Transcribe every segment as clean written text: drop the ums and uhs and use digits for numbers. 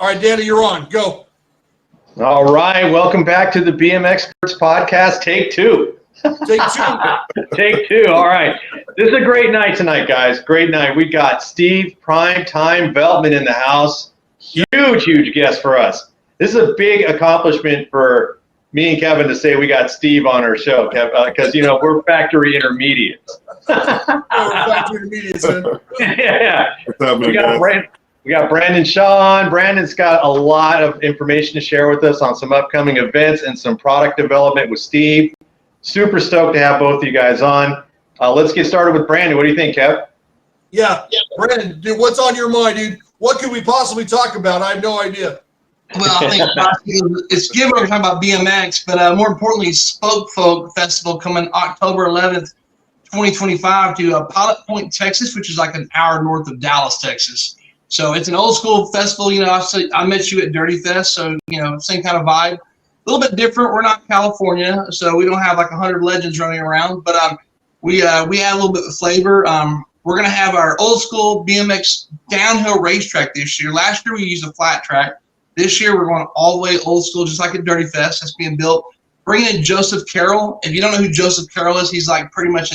All right, Danny, you're on. Go. All right. Welcome back to the BMXPERTS Podcast, Take 2. Take 2. Take 2. All right. This is a great night tonight, guys. Great night. We got Steve Primetime Veltman in the house. Huge guest for us. This is a big accomplishment for me and Kevin to say we got Steve on our show, because, we're factory intermediates. Factory intermediates, man. Yeah. We got Brandon Shaw on. Brandon's got a lot of information to share with us on some upcoming events and some product development with Steve. Super stoked to have both of you guys on. Let's get started with Brandon. What do you think, Kev? Yeah, Brandon, dude, what's on your mind, dude? What could we possibly talk about? I have no idea. Well, I think it's given we're talking about BMX, but more importantly, Spoke Folk Festival coming October 11th, 2025 to Pilot Point, Texas, which is like an hour north of Dallas, Texas. So it's an old school festival. I met you at Dirty Fest, so, same kind of vibe. A little bit different. We're not California, so we don't have like 100 legends running around, but we add a little bit of flavor. We're going to have our old school BMX downhill racetrack this year. Last year we used a flat track. This year we're going all the way old school, just like at Dirty Fest. That's being built. Bringing in Joseph Carroll. If you don't know who Joseph Carroll is, he's like pretty much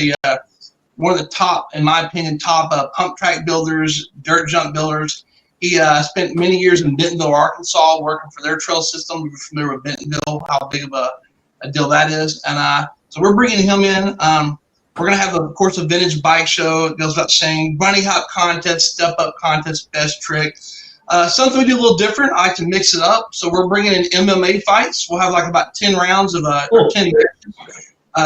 one of the top, in my opinion, pump track builders, dirt jump builders. He spent many years in Bentonville, Arkansas, working for their trail system. We're familiar with Bentonville, how big of a deal that is. And so we're bringing him in. We're going to have, of course, a vintage bike show. It goes without saying. Bunny hop contest, step up contest, best trick. Something we do a little different. I like to mix it up. So we're bringing in MMA fights. We'll have like about 10 rounds of 10 matches.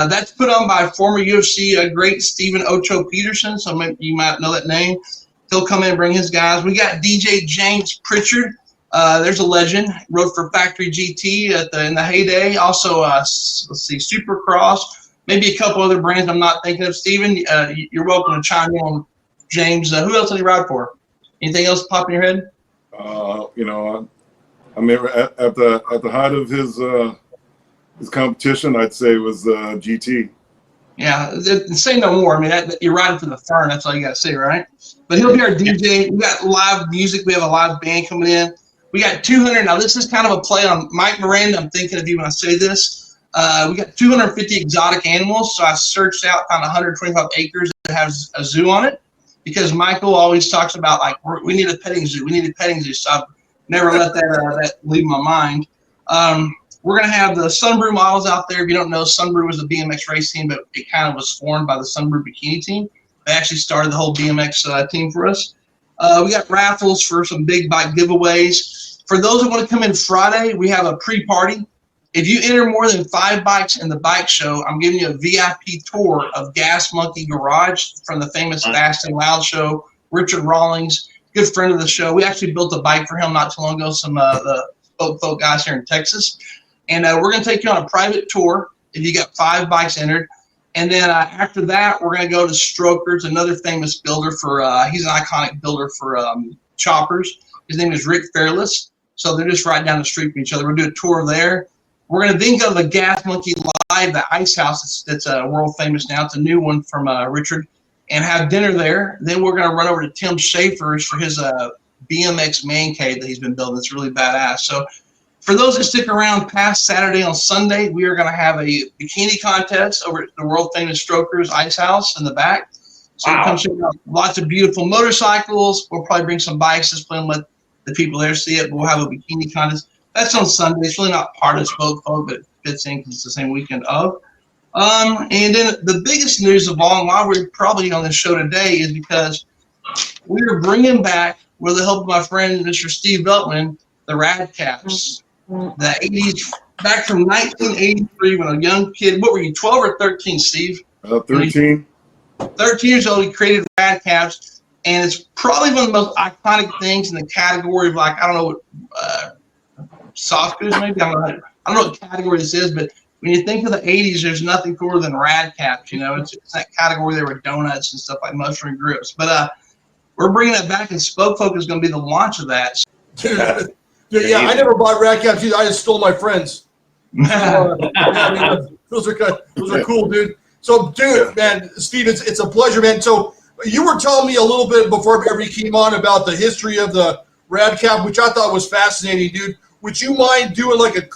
That's put on by former UFC great Stephen Ocho Peterson. So maybe you might know that name. He'll come in and bring his guys. We got DJ James Pritchard. There's a legend. Rode for Factory GT in the heyday. Also, let's see, Supercross. Maybe a couple other brands I'm not thinking of. Steven, you're welcome to chime in on James. Who else did he ride for? Anything else pop in your head? I mean, at the height of his competition, I'd say it was GT. Yeah, say no more. I mean, you're riding for the fern. That's all you got to say, right? But he'll be our DJ. We got live music. We have a live band coming in. We got 200. Now, this is kind of a play on Mike Miranda. I'm thinking of you when I say this. We got 250 exotic animals. So I searched out, found 125 acres that has a zoo on it, because Michael always talks about, like, we need a petting zoo. We need a petting zoo. So I've never let that leave my mind. We're going to have the Sunbrew models out there. If you don't know, Sunbrew was a BMX race team, but it kind of was formed by the Sunbrew bikini team. They actually started the whole BMX team for us. We got raffles for some big bike giveaways. For those that want to come in Friday, we have a pre-party. If you enter more than 5 bikes in the bike show, I'm giving you a VIP tour of Gas Monkey Garage from the famous Fast and Loud show. Richard Rawlings, good friend of the show. We actually built a bike for him not too long ago, some the folk guys here in Texas. And we're going to take you on a private tour if you got 5 bikes entered. And then after that, we're going to go to Strokers, another famous builder he's an iconic builder for choppers. His name is Rick Fairless. So they're just right down the street from each other. We'll do a tour there. We're going to then go to the Gas Monkey Live, the ice house that's world famous now. It's a new one from Richard, and have dinner there. Then we're going to run over to Tim Schaefer's for his BMX man cave that he's been building. It's really badass. So for those that stick around past Saturday on Sunday, we are going to have a bikini contest over at the world famous Strokers Ice House in the back. So come check out lots of beautiful motorcycles. We'll probably bring some bikes, just play and let the people there see it. But we'll have a bikini contest. That's on Sunday. It's really not part of Spoke Folk, but it fits in because it's the same weekend of. And then the biggest news of all, and why we're probably on this show today, is because we are bringing back, with the help of my friend Mr. Steve Veltman, the Rad Kaps. The 80s, back from 1983 when a young kid, what were you, 12 or 13, Steve? 13. 13 years old, he created Rad Kaps, and it's probably one of the most iconic things in the category of, like, I don't know, soft goods maybe? I don't know what category this is, but when you think of the 80s, there's nothing cooler than Rad Kaps, It's that category there with donuts and stuff like mushroom grips. But we're bringing that back, and Spoke Folk is going to be the launch of that. Yeah, I never bought Rad Kaps either. I just stole my friends. Those are cool, dude. So, dude, man, Steve, it's a pleasure, man. So you were telling me a little bit before you came on about the history of the Rad Cap, which I thought was fascinating, dude. Would you mind doing like a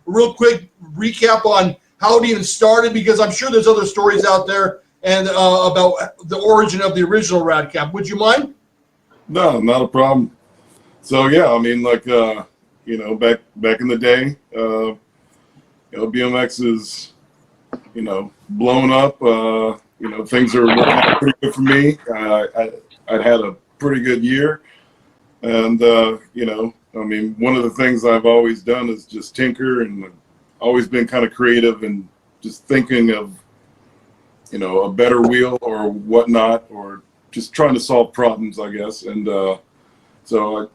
real quick recap on how it even started? Because I'm sure there's other stories out there and about the origin of the original Rad Cap. Would you mind? No, not a problem. So yeah, I mean, like you know, back in the day, you know, BMX is, you know, blown up. You know, things are working out pretty good for me. I'd had a pretty good year, and you know, I mean, one of the things I've always done is just tinker, and I've always been kind of creative and just thinking of, you know, a better wheel or whatnot, or just trying to solve problems, I guess. And so,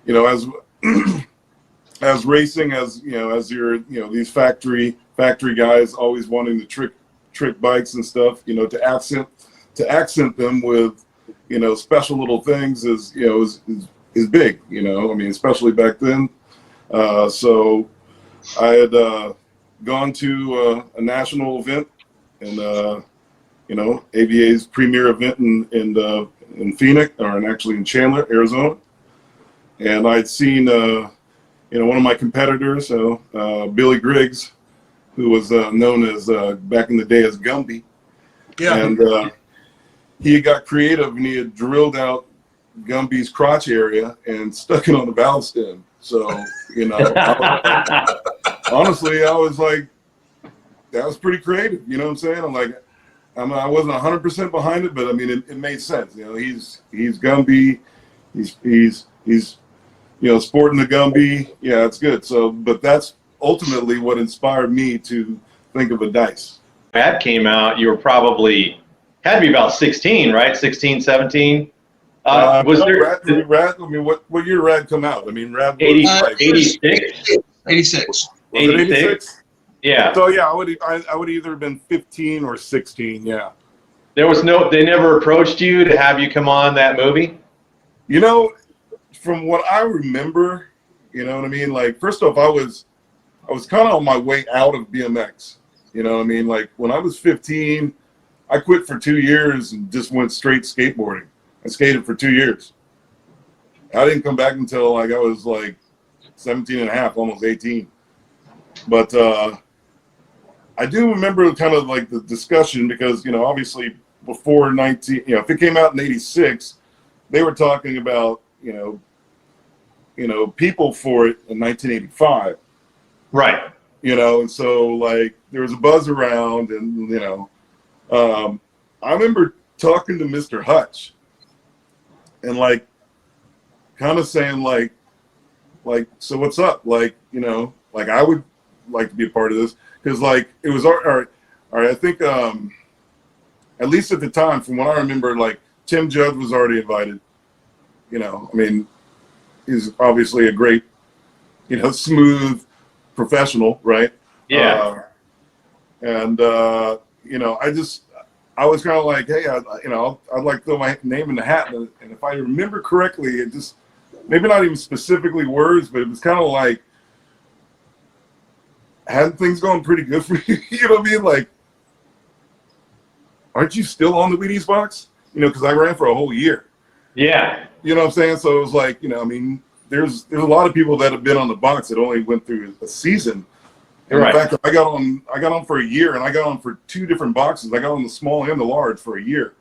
you know, as racing, as you know, as you're, you know, these factory guys always wanting to trick bikes and stuff, you know, to accent them with, you know, special little things is, you know, is big, you know. I mean, especially back then. So I had gone to a national event, and you know, AVA's premier event in Phoenix, or actually in Chandler, Arizona. And I'd seen you know, one of my competitors, Billy Griggs, who was known as back in the day as Gumby. Yeah. And he got creative, and he had drilled out Gumby's crotch area and stuck it on the valve stem. So, you know, honestly, I was like, that was pretty creative. You know what I'm saying? I'm like, I wasn't 100% behind it, but I mean, it made sense. You know, he's Gumby, he's you know, sporting the Gumby. Yeah, it's good. So, but that's ultimately what inspired me to think of a dice. That came out, you were probably, had to be about 16, right? 16, 17? Was there Rad? I mean, what year Rad come out? I mean, Rad was 86? 86. Was it 86? Yeah. So yeah, I would either have been 15 or 16. Yeah. There was they never approached you to have you come on that movie? You know, from what I remember, you know what I mean? Like, first off, I was kind of on my way out of BMX. You know what I mean? Like, when I was 15, I quit for 2 years and just went straight skateboarding. I skated for 2 years. I didn't come back until like I was like 17 and a half, almost 18. But I do remember kind of like the discussion, because, you know, obviously before 19, you know, if it came out in 86, they were talking about, you know, people for it in 1985. Right. You know, and so like there was a buzz around, and, you know, I remember talking to Mr. Hutch and like kind of saying like, so what's up? Like, you know, like I would like to be a part of this, because like it was all right. I think at least at the time, from what I remember, like Tim Judd was already invited. You know, I mean, he's obviously a great, you know, smooth professional, right? Yeah. And you know, I was kind of like, hey, you know, I'd like to throw my name in the hat, and if I remember correctly, it just, maybe not even specifically words, but it was kind of like, hadn't things going pretty good for you? You know what I mean? Like, aren't you still on the Wheaties box? You know, because I ran for a whole year. Yeah. You know what I'm saying? So it was like, you know, I mean, there's a lot of people that have been on the box that only went through a season. And Right. in fact, I got on for a year, and I got on for 2 different boxes. I got on the small and the large for a year.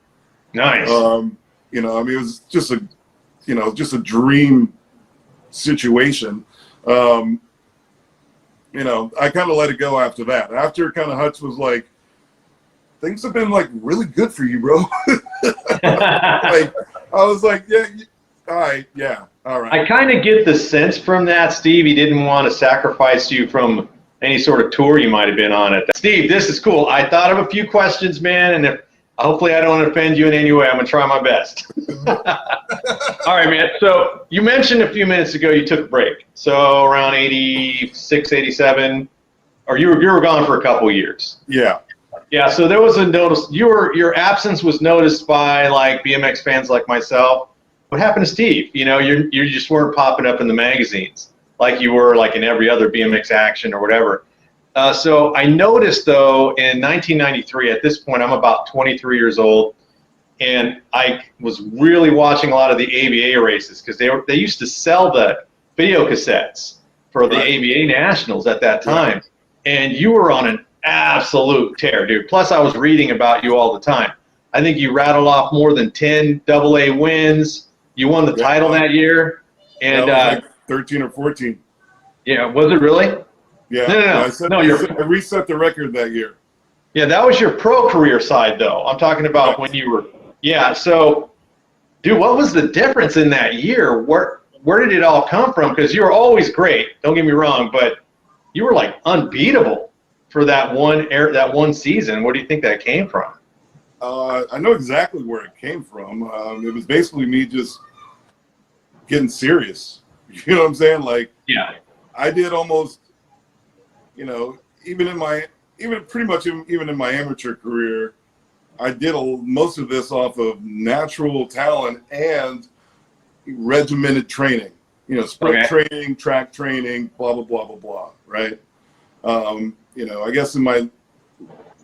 Nice. You know, I mean, it was just a, you know, just a dream situation. You know, I kind of let it go after that. After kind of Hutch was like, things have been like really good for you, bro. Like, I was like, yeah, all right, yeah, all right. I kind of get the sense from that, Steve, he didn't want to sacrifice you from any sort of tour you might have been on. Steve, this is cool. I thought of a few questions, man, and if hopefully I don't offend you in any way. I'm going to try my best. All right, man. So you mentioned a few minutes ago you took a break. So around 86, 87, or you were gone for a couple years. Yeah. Yeah, so there was a notice. Your absence was noticed by like BMX fans like myself. What happened to Steve? You know, you just weren't popping up in the magazines like you were like in every other BMX action or whatever. So I noticed though in 1993, at this point I'm about 23 years old, and I was really watching a lot of the ABA races because they used to sell the video cassettes for the ABA Nationals at that time, and you were on an absolute tear, dude. Plus, I was reading about you all the time. I think you rattled off more than 10 AA wins. You won the title that year, and like 13 or 14. Yeah, was it really? Yeah, No. I reset the record that year. Yeah, that was your pro career side, though. I'm talking about when you were. Yeah, so, dude, what was the difference in that year? Where did it all come from? Because you were always great. Don't get me wrong, but you were like unbeatable for that one season. Where do you think that came from? I know exactly where it came from. It was basically me just getting serious. You know what I'm saying? Like, yeah, I did almost, even pretty much in my amateur career, I did most of this off of natural talent and regimented training. Sprint training, track training, blah blah blah blah blah. Right? I guess in my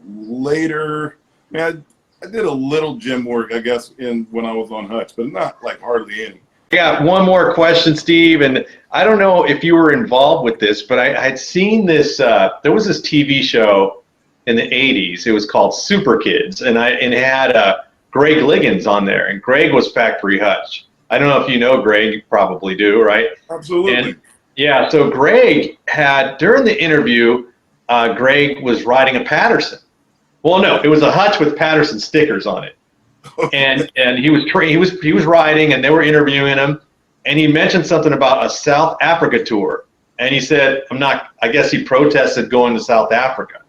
later, I did a little gym work, I guess, when I was on Hutch, but not like hardly any. I got one more question, Steve, and I don't know if you were involved with this, but I had seen this. There was this TV show in the '80s. It was called Super Kids, and it had Greg Liggins on there, and Greg was Factory Hutch. I don't know if you know Greg. You probably do, right? Absolutely. And, yeah. So Greg had during the interview, Greg was riding a Patterson. Well, no, it was a Hutch with Patterson stickers on it. And he was riding, and they were interviewing him, and he mentioned something about a South Africa tour, and he said, I guess he protested going to South Africa,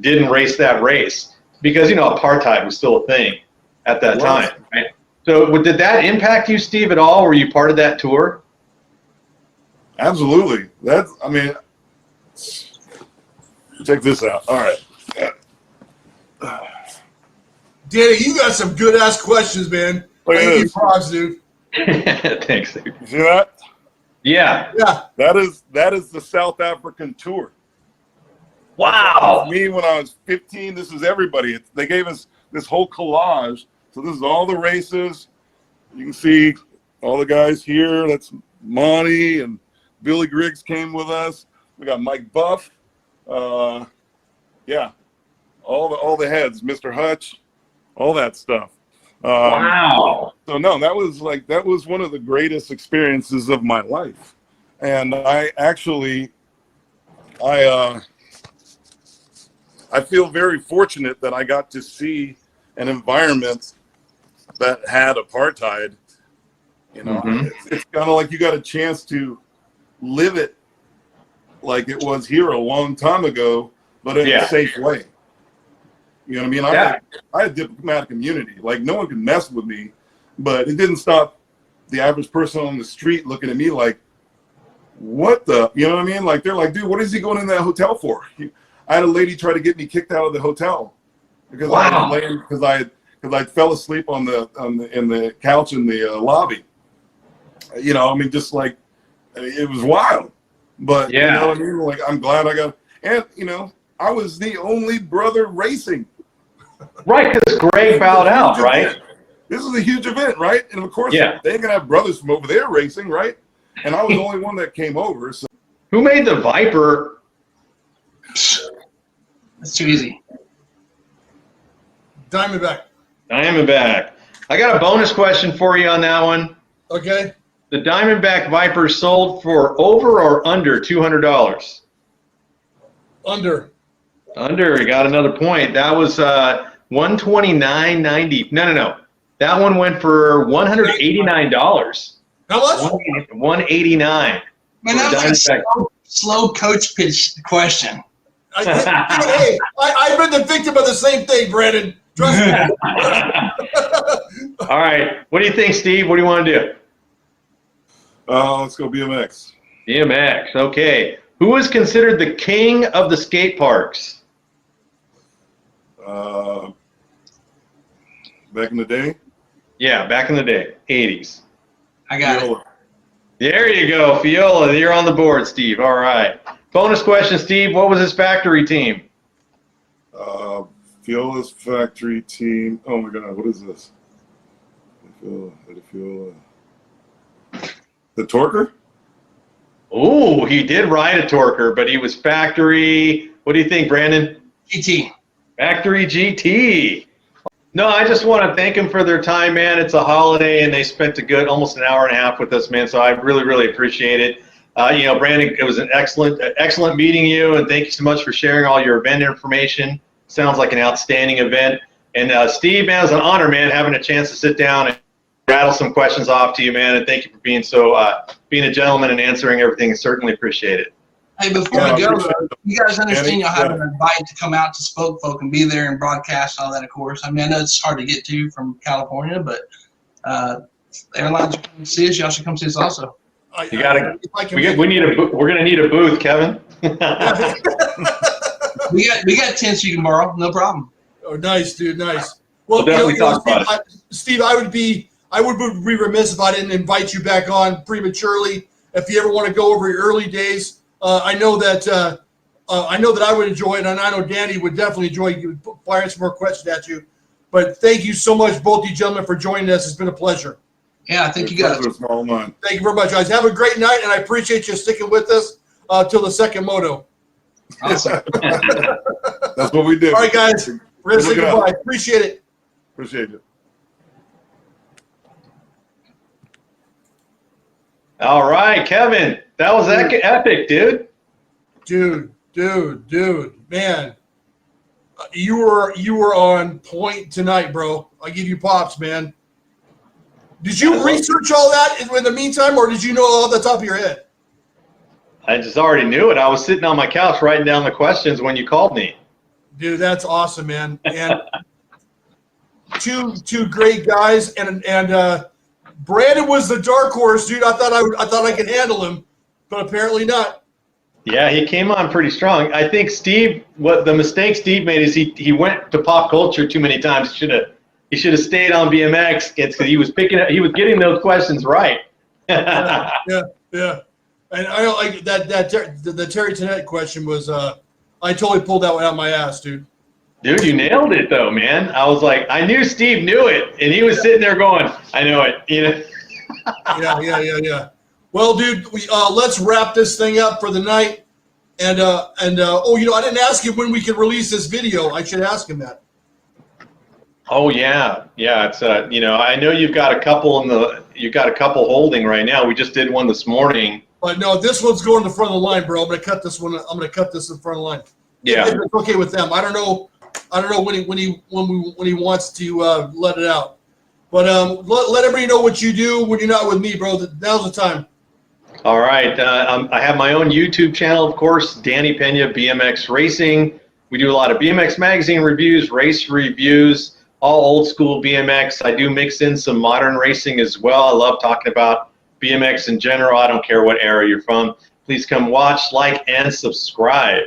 didn't race that race because apartheid was still a thing at that time, right? So did that impact you, Steve, at all? Were you part of that tour? Absolutely. Check this out. All right. Danny, you got some good ass questions, man. Thank you, props, dude. Thanks, dude. You see that? Yeah. Yeah. That is the South African tour. Wow. Me when I was 15. This is everybody. They gave us this whole collage. So this is all the races. You can see all the guys here. That's Monty and Billy Griggs came with us. We got Mike Buff. Yeah. All the heads, Mr. Hutch, all that stuff. Wow. So no, that was one of the greatest experiences of my life. And I feel very fortunate that I got to see an environment that had apartheid. It's kind of like you got a chance to live it like it was here a long time ago, but in a safe way. You know what I mean? I had diplomatic immunity. Like, no one could mess with me, but it didn't stop the average person on the street looking at me like, what the, you know what I mean? Like, they're like, dude, what is he going in that hotel for? I had a lady try to get me kicked out of the hotel because I fell asleep in the couch in the lobby. Just like, it was wild. But you know what I mean? Like, I'm glad I got, and I was the only brother racing. Right, because Greg bowed out, right? This is a huge event, right? And of course, they ain't gonna have brothers from over there racing, right? And I was the only one that came over. So. Who made the Viper? That's too easy. Diamondback. I got a bonus question for you on that one. Okay. The Diamondback Viper sold for over or under $200? Under. You got another point. That was $129.90. No. That one went for $189. How much? $189. Man, that was a slow coach pitch question. Hey, I've been the victim of the same thing, Brandon. Trust me. All right. What do you think, Steve? What do you want to do? Let's go BMX. BMX. Okay. Who is considered the king of the skate parks? Back in the day? Yeah, back in the day, 80s. I got it. There you go, Fiola. You're on the board, Steve. All right. Bonus question, Steve. What was his factory team? Fiola's factory team. Oh my God, what is this? The Torquer? Oh, he did ride a Torquer, but he was factory. What do you think, Brandon? GT. Factory GT. No, I just want to thank them for their time, man. It's a holiday, and they spent almost an hour and a half with us, man. So I really, really appreciate it. Brandon, it was an excellent meeting you, and thank you so much for sharing all your event information. Sounds like an outstanding event. And Steve, man, it was an honor, man, having a chance to sit down and rattle some questions off to you, man. And thank you for being being a gentleman and answering everything. Certainly appreciate it. Hey, before we go, you guys understand you'll have an invite to come out to Spoke Folk and be there and broadcast all that, of course. I mean, I know it's hard to get to from California, but airlines are coming to see us. Y'all should come see us also. You gotta. We're gonna need a booth, Kevin. we got tents you can borrow, no problem. Oh, nice, dude, nice. Well, definitely talk about it. Steve, I would be remiss if I didn't invite you back on prematurely. If you ever want to go over your early days. I know that I would enjoy it, and I know Danny would definitely enjoy firing some more questions at you. But thank you so much, both you gentlemen, for joining us. It's been a pleasure. Yeah, thank you guys. Thank you very much, guys. Have a great night, and I appreciate you sticking with us till the second moto. Awesome. That's what we do. All right, guys. We're going to say goodbye. Appreciate it. Appreciate it. All right, Kevin. That was epic, dude. Dude, man. You were on point tonight, bro. I give you props, man. Did you research all that in the meantime, or did you know all off the top of your head? I just already knew it. I was sitting on my couch writing down the questions when you called me. Dude, that's awesome, man. And two great guys, and Brandon was the dark horse, dude. I thought I could handle him, but apparently not. Yeah, he came on pretty strong. I think the mistake Steve made is he went to pop culture too many times. He should have stayed on BMX because he was getting those questions right. Yeah. And I don't like the Terry Tennant question was I totally pulled that one out of my ass, dude. Dude, you nailed it though, man. I was like, I knew Steve knew it, and he was sitting there going, I know it, you know. Yeah. Well, dude, let's wrap this thing up for the night. And I didn't ask him when we can release this video. I should ask him that. Oh yeah. It's I know you've got a couple holding right now. We just did one this morning. But no, this one's going to the front of the line, bro. I'm gonna cut this one. I'm gonna cut this in front of the line. Yeah. If it's okay with them. I don't know when he wants to let it out. But let everybody know what you do when you're not with me, bro. Now's the time. All right. I have my own YouTube channel, of course, Danny Pena BMX Racing. We do a lot of BMX magazine reviews, race reviews, all old school BMX. I do mix in some modern racing as well. I love talking about BMX in general. I don't care what era you're from. Please come watch, like, and subscribe.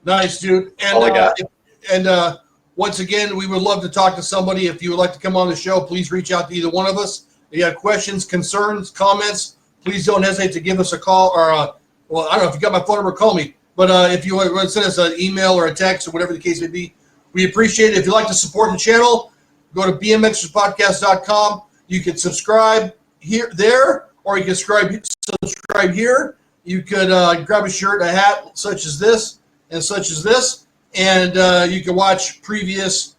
Nice, dude. And once again, we would love to talk to somebody. If you would like to come on the show, please reach out to either one of us. If you have questions, concerns, comments, please don't hesitate to give us a call or, I don't know if you got my phone number, call me. But if you want to send us an email or a text or whatever the case may be, we appreciate it. If you'd like to support the channel, go to BMXPERTSPodcast.com. You can subscribe there, or you can subscribe here. You could grab a shirt, a hat, such as this, and such as this. And you can watch previous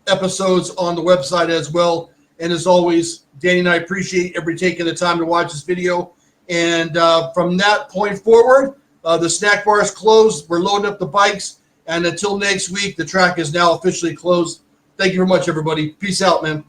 episodes on the website as well. And as always, Danny and I appreciate everybody taking the time to watch this video. And from that point forward, the snack bar is closed. We're loading up the bikes. And until next week, the track is now officially closed. Thank you very much, everybody. Peace out, man.